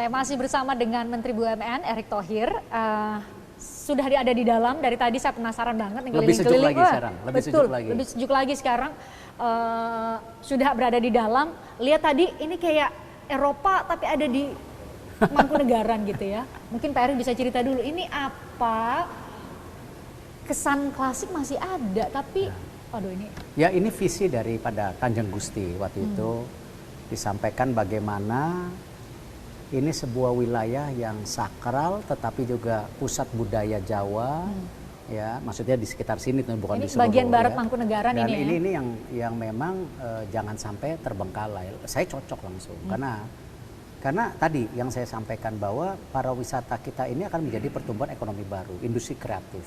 Saya masih bersama dengan Menteri BUMN Erick Thohir. Sudah ada di dalam, dari tadi saya penasaran banget nih, lebih sejuk lagi sekarang. Lebih sejuk lagi sekarang. Sudah berada di dalam. Lihat tadi ini kayak Eropa tapi ada di Mangkunegaran gitu ya. Mungkin Pak Erick bisa cerita dulu, ini apa? Kesan klasik masih ada tapi aduh ini. Ya ini visi daripada Kanjeng Gusti waktu itu disampaikan bagaimana ini sebuah wilayah yang sakral tetapi juga pusat budaya Jawa, ya maksudnya di sekitar sini bukan ini di seluruh bagian barat ya. Mangkunegaran Dan ini. ini yang memang jangan sampai terbengkalai. Saya cocok langsung karena tadi yang saya sampaikan bahwa para wisata kita ini akan menjadi pertumbuhan ekonomi baru, industri kreatif.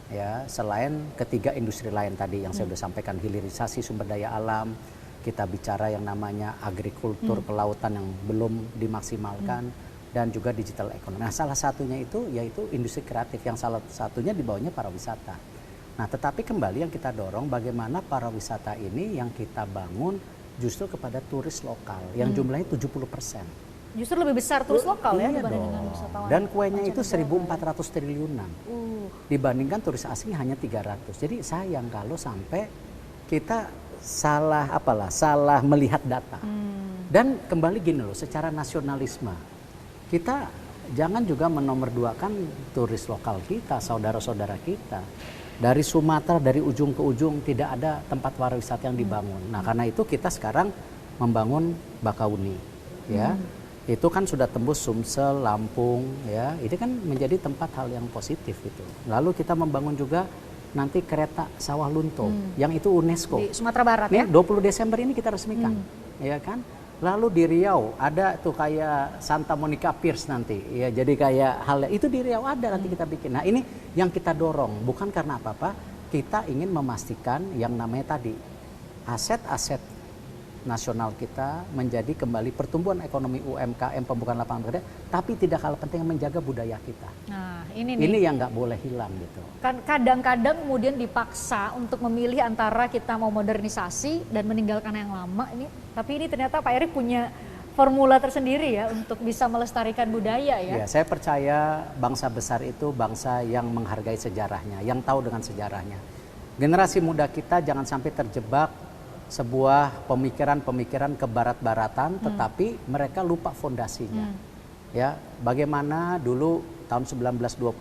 Ya, selain ketiga industri lain tadi yang saya sudah sampaikan, hilirisasi sumber daya alam, kita bicara yang namanya agrikultur kelautan yang belum dimaksimalkan, dan juga digital ekonomi. Nah, salah satunya itu yaitu industri kreatif yang salah satunya di bawahnya para wisata. Nah, tetapi kembali yang kita dorong bagaimana para wisata ini yang kita bangun justru kepada turis lokal yang jumlahnya 70%. Justru lebih besar turis lokal ya Iya dibanding dong. dengan wisatawan. Dan kuenya itu 1.400 triliunan. Dibandingkan turis asing hanya 300. Jadi sayang kalau sampai kita salah melihat data. Dan kembali gini loh, secara nasionalisme kita jangan juga menomorduakan turis lokal kita, saudara-saudara kita. Dari Sumatera, dari ujung ke ujung tidak ada tempat pariwisata yang dibangun. Nah, karena itu kita sekarang membangun Bakauni, ya. Itu kan sudah tembus Sumsel, Lampung, ya. Ini kan menjadi tempat hal yang positif itu. Lalu kita membangun juga nanti kereta Sawah Lunto yang itu UNESCO. Di Sumatera Barat Nih, ya. 20 Desember ini kita resmikan, ya kan? Lalu di Riau ada tuh kayak Santa Monica Piers nanti, ya jadi kayak hal itu di Riau ada nanti kita bikin. Nah ini yang kita dorong, bukan karena apa-apa, kita ingin memastikan yang namanya tadi aset-aset nasional kita menjadi kembali pertumbuhan ekonomi UMKM, pembukaan lapangan kerja, tapi tidak kalah penting menjaga budaya kita. Nah ini nih. Ini yang nggak boleh hilang gitu. Kan kadang-kadang kemudian dipaksa untuk memilih antara kita mau modernisasi dan meninggalkan yang lama ini. Tapi ini ternyata Pak Erick punya formula tersendiri ya untuk bisa melestarikan budaya ya. Ya, saya percaya bangsa besar itu bangsa yang menghargai sejarahnya, yang tahu dengan sejarahnya. Generasi muda kita jangan sampai terjebak sebuah pemikiran-pemikiran kebarat-baratan, tetapi mereka lupa fondasinya. Ya, bagaimana dulu tahun 1928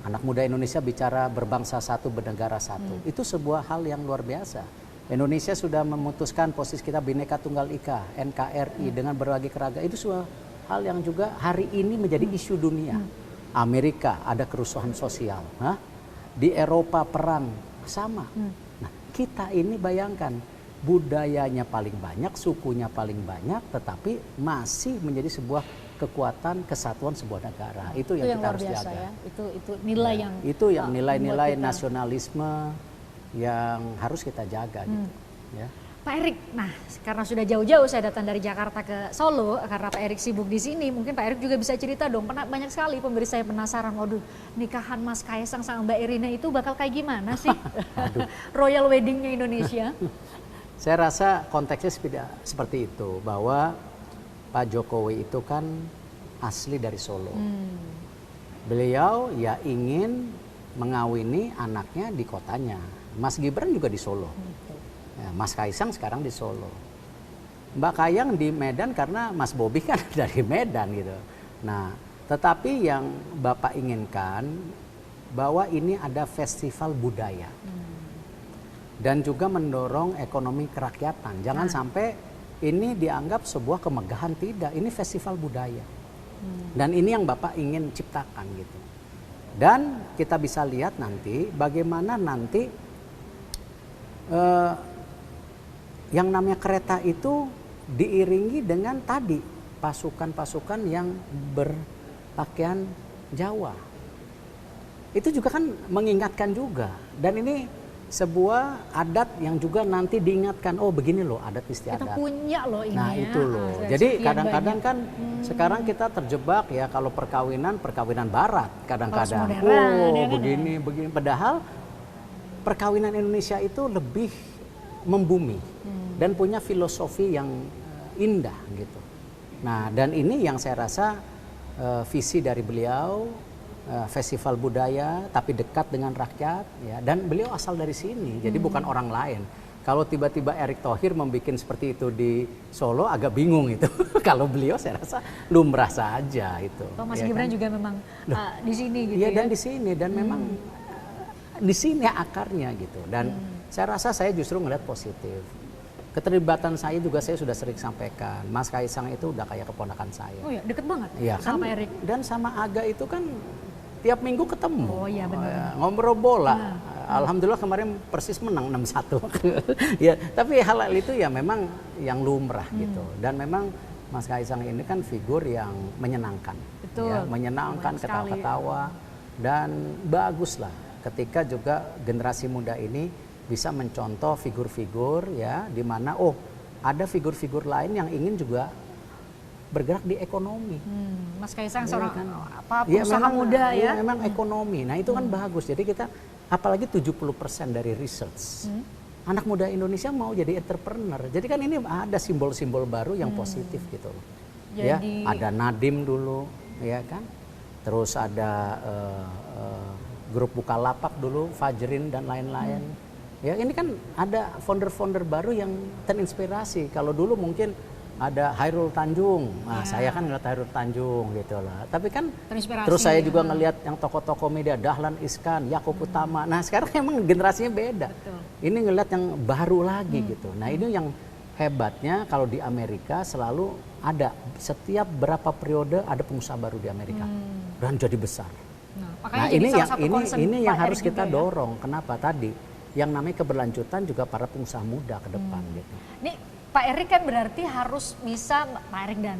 anak muda Indonesia bicara berbangsa satu, bernegara satu. Itu sebuah hal yang luar biasa. Indonesia sudah memutuskan posisi kita Bhinneka Tunggal Ika, NKRI dengan berbagai keragam. Itu sebuah hal yang juga hari ini menjadi isu dunia. Amerika ada kerusuhan sosial, di Eropa perang sama. Nah, kita ini bayangkan budayanya paling banyak, sukunya paling banyak, tetapi masih menjadi sebuah kekuatan kesatuan sebuah negara. Itu yang kita harus jaga. Ya. Itu nilai yang itu yang nilai-nilai nasionalisme yang harus kita jaga gitu. Ya. Pak Erick, nah karena sudah jauh-jauh saya datang dari Jakarta ke Solo karena Pak Erick sibuk di sini, mungkin Pak Erick juga bisa cerita dong. Banyak sekali pemirsa saya penasaran, waduh nikahan Mas Kaisang sama Mbak Irina itu bakal kayak gimana sih? Royal weddingnya Indonesia. Saya rasa konteksnya seperti itu, bahwa Pak Jokowi itu kan asli dari Solo. Beliau ya ingin mengawini anaknya di kotanya. Mas Gibran juga di Solo. Ya, Mas Kaisang sekarang di Solo. Mbak Kayang di Medan karena Mas Bobi kan dari Medan gitu. Nah, tetapi yang Bapak inginkan bahwa ini ada festival budaya. Dan juga mendorong ekonomi kerakyatan. Jangan sampai ini dianggap sebuah kemegahan, tidak. Ini festival budaya. Dan ini yang Bapak ingin ciptakan gitu. Dan kita bisa lihat nanti bagaimana nanti yang namanya kereta itu diiringi dengan tadi pasukan-pasukan yang berpakaian Jawa. Itu juga kan mengingatkan juga. Dan ini sebuah adat yang juga nanti diingatkan, oh begini loh adat istiadat. Kita punya loh ini. Nah ya. itu loh. Jadi kadang-kadang kan sekarang kita terjebak ya kalau perkawinan barat kadang-kadang. Oh begini. Padahal perkawinan Indonesia itu lebih membumi dan punya filosofi yang indah gitu. Nah, dan ini yang saya rasa visi dari beliau, festival budaya tapi dekat dengan rakyat, ya. Dan beliau asal dari sini, jadi bukan orang lain. Kalau tiba-tiba Erick Thohir membuat seperti itu di Solo, agak bingung itu. Kalau beliau saya rasa lumrah saja itu. Mas ya Gibran kan? juga memang di sini gitu Iya, ya. dan di sini, dan memang di sini akarnya gitu. Dan saya rasa saya justru ngeliat positif. Keterlibatan saya juga saya sudah sering sampaikan. Mas Kaisang itu udah kayak keponakan saya. Oh ya, deket banget Iya kan, sama Erick. dan sama Aga itu kan tiap minggu ketemu. Oh iya, benar. Ngobrol bola. Alhamdulillah kemarin Persis menang 6-1. Ya, tapi hal-hal itu ya memang yang lumrah gitu. Dan memang Mas Kaisang ini kan figur yang menyenangkan. Betul. Ya, menyenangkan, Banyak sekali. ketawa-ketawa, dan bagus lah ketika juga generasi muda ini bisa mencontoh figur-figur ya, di mana ada figur-figur lain yang ingin juga bergerak di ekonomi. Mas Kaisang Iya seorang kan? pengusaha memang, muda ya. iya, memang ekonomi. Nah, itu kan bagus. Jadi kita apalagi 70% dari research. Anak muda Indonesia mau jadi entrepreneur. Jadi kan ini ada simbol-simbol baru yang positif gitu loh. Ya, Jadi- ada Nadiem dulu, ya kan? Terus ada grup Bukalapak dulu, Fajrin dan lain-lain. Ya, ini kan ada founder-founder baru yang terinspirasi. Kalau dulu mungkin ada Hairul Tanjung. Nah, saya kan ngeliat Hairul Tanjung gitu lah. Tapi kan Terinspirasi, terus saya juga ya. ngelihat yang tokoh-tokoh media, Dahlan Iskan, Yaakob Utama. Nah, sekarang emang generasinya beda. Betul. Ini ngelihat yang baru lagi gitu. Nah, ini yang hebatnya kalau di Amerika selalu ada setiap berapa periode ada pengusaha baru di Amerika dan jadi besar. Nah, makanya Nah, jadi ini salah yang satu ini concern ini yang Pak harus Erick kita juga ya. dorong. Kenapa tadi? Yang namanya keberlanjutan juga para pengusaha muda ke depan gitu. Ini Pak Erick kan berarti harus bisa, Pak Erick dan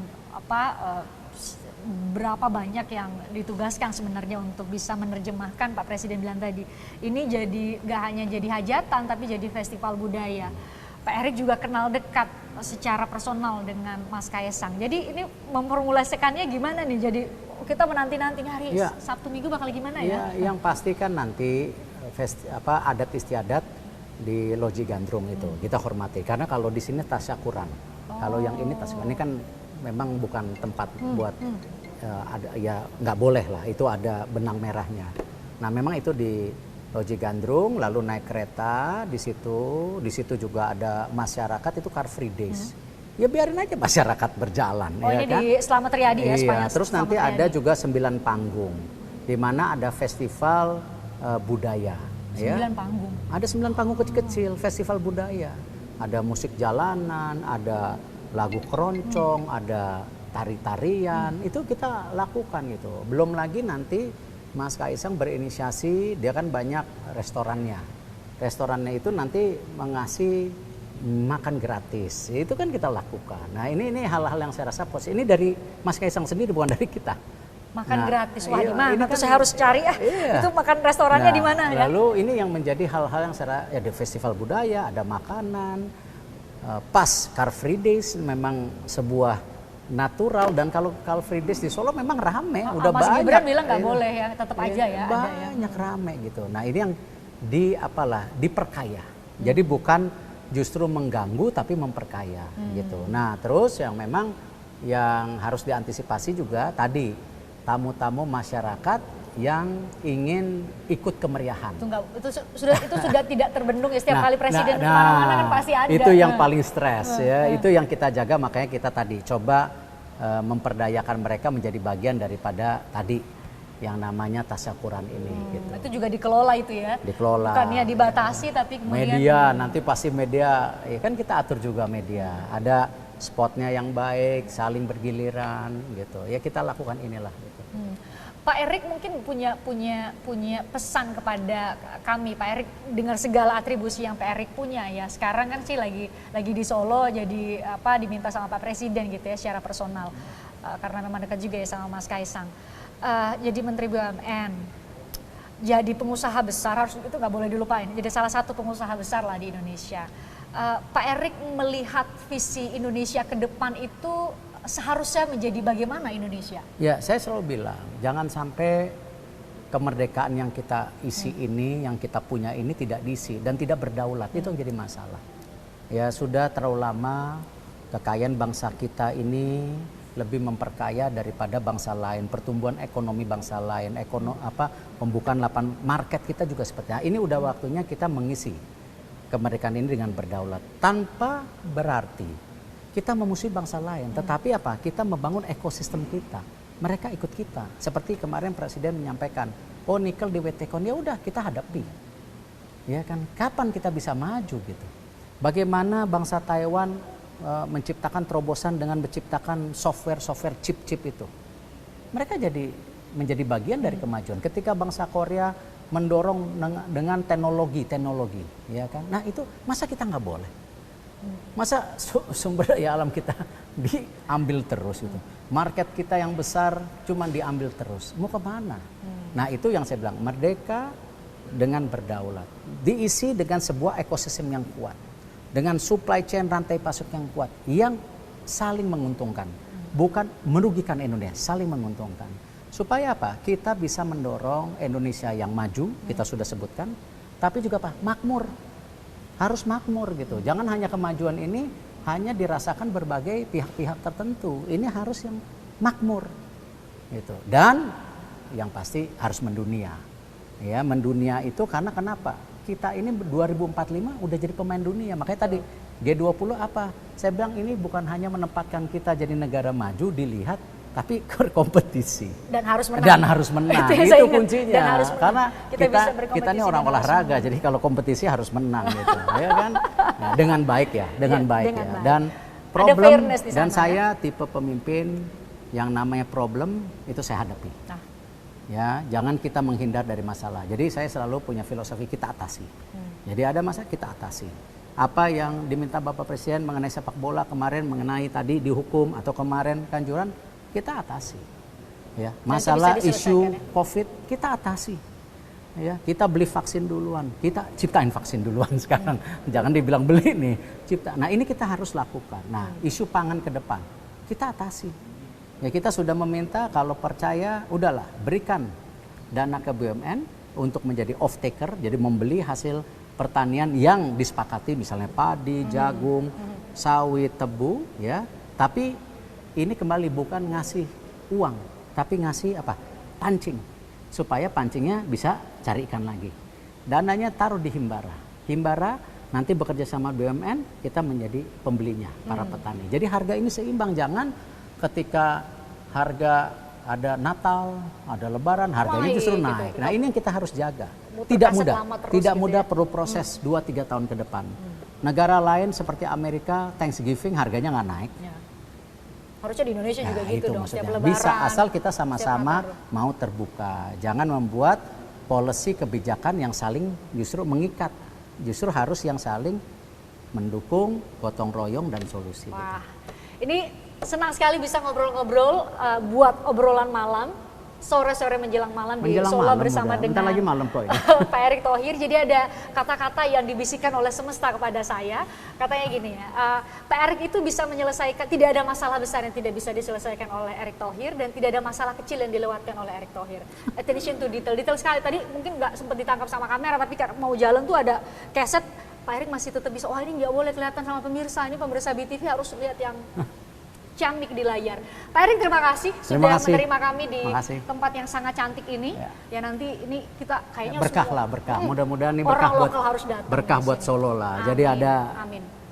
berapa banyak yang ditugaskan sebenarnya untuk bisa menerjemahkan Pak Presiden bilang tadi. Ini jadi gak hanya jadi hajatan tapi jadi festival budaya. Pak Erick juga kenal dekat secara personal dengan Mas Kaisang. Jadi ini memformulasikannya gimana nih? Jadi kita menanti-nanti nih hari Ya. Sabtu Minggu bakal gimana Ya, ya? yang pasti kan nanti adat istiadat di Loji Gandrung itu kita hormati karena kalau di sini tasyakuran. Kalau yang ini tasyakuran ini kan memang bukan tempat buat ada ya nggak boleh lah, itu ada benang merahnya. Nah, memang itu di Loji Gandrung, lalu naik kereta di situ juga ada masyarakat, itu Car Free Days. Ya biarin aja masyarakat berjalan. Oh, ya ini kan? di Slamet Riyadi ya, Iya, Spanyol. terus nanti ada juga 9 panggung, di mana ada festival budaya. 9 panggung. Ada 9 panggung kecil-kecil, festival budaya. Ada musik jalanan, ada lagu keroncong, ada tari-tarian, itu kita lakukan gitu. Belum lagi nanti Mas Kaisang berinisiasi, dia kan banyak restorannya. Restorannya itu nanti mengasih makan gratis, itu kan kita lakukan. Nah, ini hal-hal yang saya rasa positif. Ini dari Mas Kaisang sendiri, bukan dari kita. Makan Nah, gratis, wah iya, di mana ini tuh kan- saya harus cari Iya. itu makan restorannya Nah, di mana ya? Lalu ini yang menjadi hal-hal yang saya ada festival budaya, ada makanan, pas Car Free Days memang sebuah natural, dan kalau Car Free Days di Solo memang rame, udah Mas banyak. Gibran bilang nggak Iya. boleh ya, tetap aja ya. Ada ya. Banyak rame gitu. Nah, ini yang diperkaya. Jadi bukan justru mengganggu tapi memperkaya gitu. Nah, terus yang memang yang harus diantisipasi juga tadi tamu-tamu masyarakat yang ingin ikut kemeriahan. Itu sudah tidak terbendung ya, setiap kali presiden kemana-mana kan pasti ada. Itu yang paling stres ya. Itu yang kita jaga, makanya kita tadi coba memperdayakan mereka menjadi bagian daripada tadi yang namanya tasyakuran ini gitu. Itu juga dikelola itu ya. Dikelola. Bukannya dibatasi tapi kemudian Media nanti pasti media, ya kan kita atur juga media. Ada spotnya yang baik, saling bergiliran gitu. Ya kita lakukan inilah gitu. Pak Erick mungkin punya pesan kepada kami. Pak Erick dengar segala atribusi yang Pak Erick punya ya. Sekarang kan sih lagi di Solo, jadi diminta sama Pak Presiden gitu ya secara personal. Karena memang dekat juga ya sama Mas Kaisang. Jadi Menteri BUMN, jadi pengusaha besar, harus itu nggak boleh dilupain. Jadi salah satu pengusaha besar lah di Indonesia. Pak Erick melihat visi Indonesia ke depan itu seharusnya menjadi bagaimana Indonesia? Ya, saya selalu bilang, jangan sampai kemerdekaan yang kita isi ini, yang kita punya ini tidak diisi dan tidak berdaulat. Itu yang jadi masalah. Ya, sudah terlalu lama kekayaan bangsa kita ini lebih memperkaya daripada bangsa lain, pertumbuhan ekonomi bangsa lain, pembukaan lapangan market kita juga seperti ini udah waktunya kita mengisi kemerdekaan ini dengan berdaulat tanpa berarti kita memusuhi bangsa lain, tetapi apa? Kita membangun ekosistem kita. Mereka ikut kita. Seperti kemarin Presiden menyampaikan, oh nikel di WTCon, ya udah kita hadapi. Ya kan? Kapan kita bisa maju gitu? Bagaimana bangsa Taiwan menciptakan terobosan dengan menciptakan software chip-chip itu? Mereka menjadi bagian dari kemajuan. Ketika bangsa Korea mendorong dengan teknologi, ya kan? Nah itu masa kita nggak boleh? Masa sumber daya alam kita diambil terus itu? Market kita yang besar cuma diambil terus. Mau kemana? Nah itu yang saya bilang, merdeka dengan berdaulat. Diisi dengan sebuah ekosistem yang kuat. Dengan supply chain rantai pasok yang kuat. Yang saling menguntungkan. Bukan merugikan Indonesia, saling menguntungkan. Supaya apa? Kita bisa mendorong Indonesia yang maju, kita sudah sebutkan. Tapi juga apa? Makmur. Harus makmur gitu. Jangan hanya kemajuan ini hanya dirasakan berbagai pihak-pihak tertentu. Ini harus yang makmur gitu. Dan yang pasti harus mendunia. Ya, mendunia itu karena kenapa? Kita ini 2045 udah jadi pemain dunia. Makanya tadi G20 apa? Saya bilang ini bukan hanya menempatkan kita jadi negara maju dilihat, tapi berkompetisi dan harus menang. Itu kuncinya. Dan harus karena kita ini orang olahraga, jadi kalau kompetisi harus menang gitu, ya kan? Nah, dengan baik ya, dengan baik. Dan problem dan saya tipe pemimpin yang namanya problem itu saya hadapi. Ya, jangan kita menghindar dari masalah. Jadi saya selalu punya filosofi kita atasi. Jadi ada masalah kita atasi. Apa yang diminta Bapak Presiden mengenai sepak bola kemarin, mengenai tadi dihukum atau kemarin Kanjuran, kita atasi. Ya, masalah isu COVID kita atasi. Ya, kita beli vaksin duluan, kita ciptain vaksin duluan sekarang. Jangan dibilang beli nih, cipta. Nah, ini kita harus lakukan. Nah, isu pangan ke depan kita atasi. Ya, kita sudah meminta kalau percaya udahlah berikan dana ke BUMN untuk menjadi off taker, jadi membeli hasil pertanian yang disepakati misalnya padi, jagung, sawit, tebu ya. Tapi ini kembali bukan ngasih uang, tapi ngasih apa? Pancing. Supaya pancingnya bisa cari ikan lagi. Dananya taruh di Himbara. Himbara nanti bekerja sama BUMN, kita menjadi pembelinya, para petani. Jadi harga ini seimbang, jangan ketika harga ada Natal, ada Lebaran, harganya justru naik. Gitu. Nah ini yang kita harus jaga. Tidak mudah, perlu proses 2-3 tahun ke depan. Negara lain seperti Amerika, Thanksgiving harganya nggak naik. Ya. Harusnya di Indonesia juga gitu dong, setiap Lebaran. Bisa asal kita sama-sama mau terbuka. Jangan membuat policy kebijakan yang saling justru mengikat. Justru harus yang saling mendukung, gotong royong dan solusi. Wah, ini senang sekali bisa ngobrol-ngobrol buat obrolan malam. Sore-sore menjelang malam di Solo bersama dengan lagi malam kok ini. Pak Erick Thohir. Jadi ada kata-kata yang dibisikkan oleh semesta kepada saya. Katanya gini ya, Pak Erick itu bisa menyelesaikan, tidak ada masalah besar yang tidak bisa diselesaikan oleh Erick Thohir dan tidak ada masalah kecil yang dilewatkan oleh Erick Thohir. Attention to detail, detail sekali. Tadi mungkin nggak sempat ditangkap sama kamera, tapi mau jalan tuh ada keset. Pak Erick masih tetap bisa, oh ini nggak boleh kelihatan sama pemirsa, ini pemirsa BTV harus lihat yang cantik di layar. Pak Erick terima kasih sudah menerima kami di tempat yang sangat cantik ini. Ya nanti ini kita kayaknya berkah lah, berkah. Mudah-mudahan ini berkah buat Solo lah. Amin. Jadi ada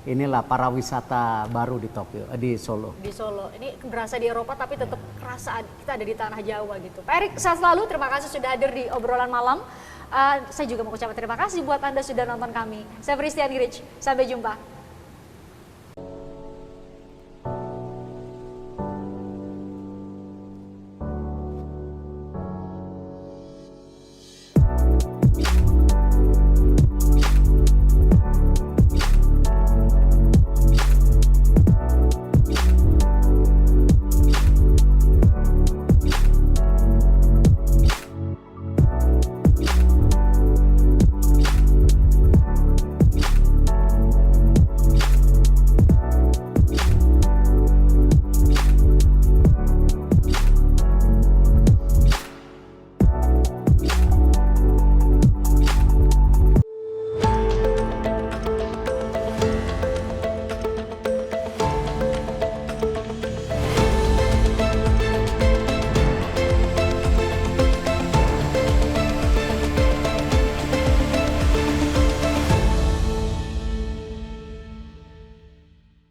inilah para wisata baru di Tokyo, di Solo. Di Solo. Ini berasa di Eropa tapi tetap kerasa kita ada di tanah Jawa gitu. Pak Erick sehat selalu, terima kasih sudah hadir di obrolan malam. Saya juga mau ucapkan terima kasih buat Anda sudah nonton kami. Saya Fristiani Rich, sampai jumpa.